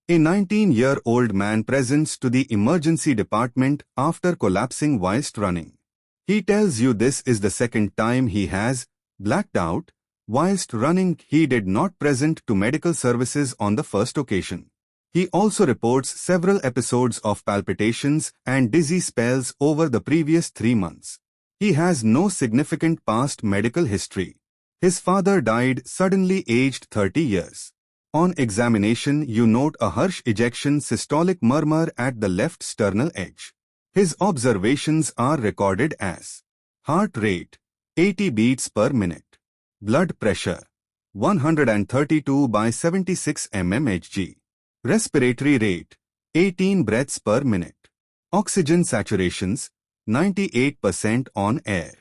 A 19-year-old man presents to the emergency department after collapsing whilst running. He tells you this is the second time he has blacked out whilst running. He did not present to medical services on the first occasion. He also reports several episodes of palpitations and dizzy spells over the previous 3 months. He has no significant past medical history. His father died suddenly aged 30 years. On examination, you note a harsh ejection systolic murmur at the left sternal edge. His observations are recorded as heart rate 80 beats per minute, blood pressure 132 by 76 mmHg, respiratory rate 18 breaths per minute, oxygen saturations 98% on air.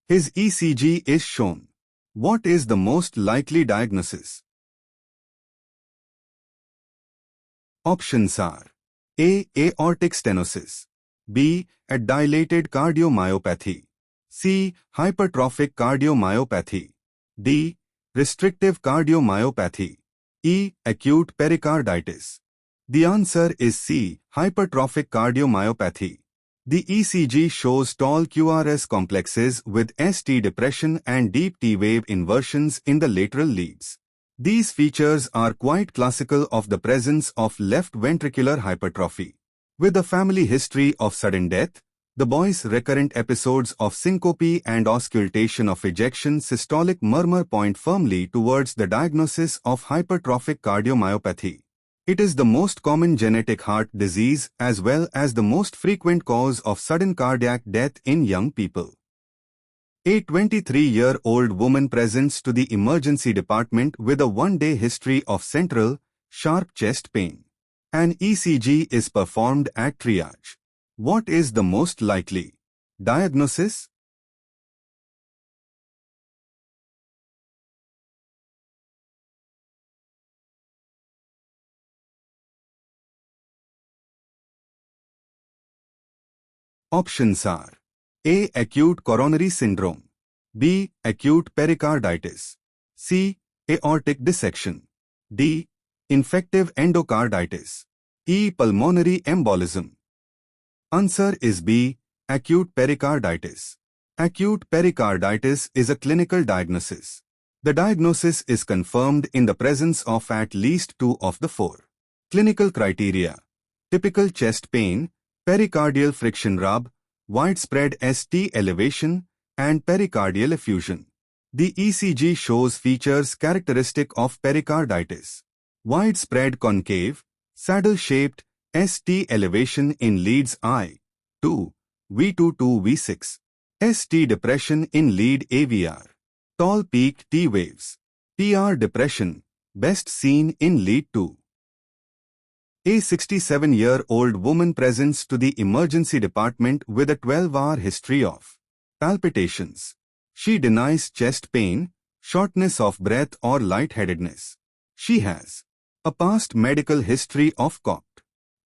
His ECG is shown. What is the most likely diagnosis? Options are A. Aortic stenosis, B. A dilated cardiomyopathy, C. Hypertrophic cardiomyopathy, D. Restrictive cardiomyopathy, E. Acute pericarditis. The answer is C. Hypertrophic cardiomyopathy. The ECG shows tall QRS complexes with ST depression and deep T-wave inversions in the lateral leads. These features are quite classical of the presence of left ventricular hypertrophy. With a family history of sudden death, the boy's recurrent episodes of syncope and auscultation of ejection systolic murmur point firmly towards the diagnosis of hypertrophic cardiomyopathy. It is the most common genetic heart disease as well as the most frequent cause of sudden cardiac death in young people. A 23-year-old woman presents to the emergency department with a one-day history of central, sharp chest pain. An ECG is performed at triage. What is the most likely diagnosis? Options are A. Acute coronary syndrome, B. Acute pericarditis, C. Aortic dissection, D. Infective endocarditis, E. Pulmonary embolism. Answer is B. Acute pericarditis. Acute pericarditis is a clinical diagnosis. The diagnosis is confirmed in the presence of at least 2 of the 4 clinical criteria: typical chest pain, pericardial friction rub, widespread ST elevation, and pericardial effusion. The ECG shows features characteristic of pericarditis: widespread concave, saddle-shaped ST elevation in leads I2, V2 to V6, ST depression in lead AVR, tall peak T waves, PR depression, best seen in lead 2. A 67-year-old woman presents to the emergency department with a 12-hour history of palpitations. She denies chest pain, shortness of breath or lightheadedness. She has a past medical history of COPD.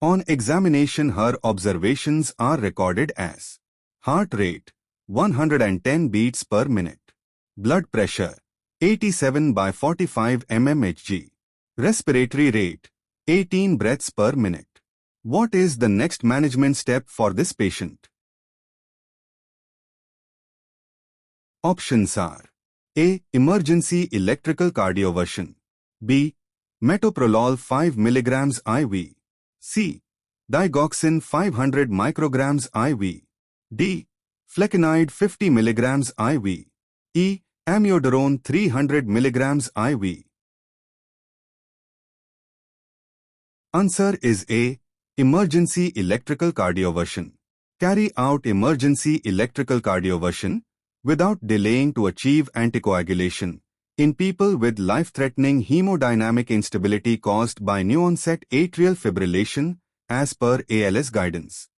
On examination, her observations are recorded as heart rate 110 beats per minute, blood pressure 87 by 45 mmHg, respiratory rate 18 breaths per minute. What is the next management step for this patient? Options are A. Emergency electrical cardioversion, B. Metoprolol 5 mg IV, C. Digoxin 500 micrograms IV, D. Flecainide 50 mg IV, E. Amiodarone 300 mg IV. Answer is A. Emergency electrical cardioversion. Carry out emergency electrical cardioversion without delaying to achieve anticoagulation in people with life-threatening hemodynamic instability caused by new-onset atrial fibrillation as per ALS guidance.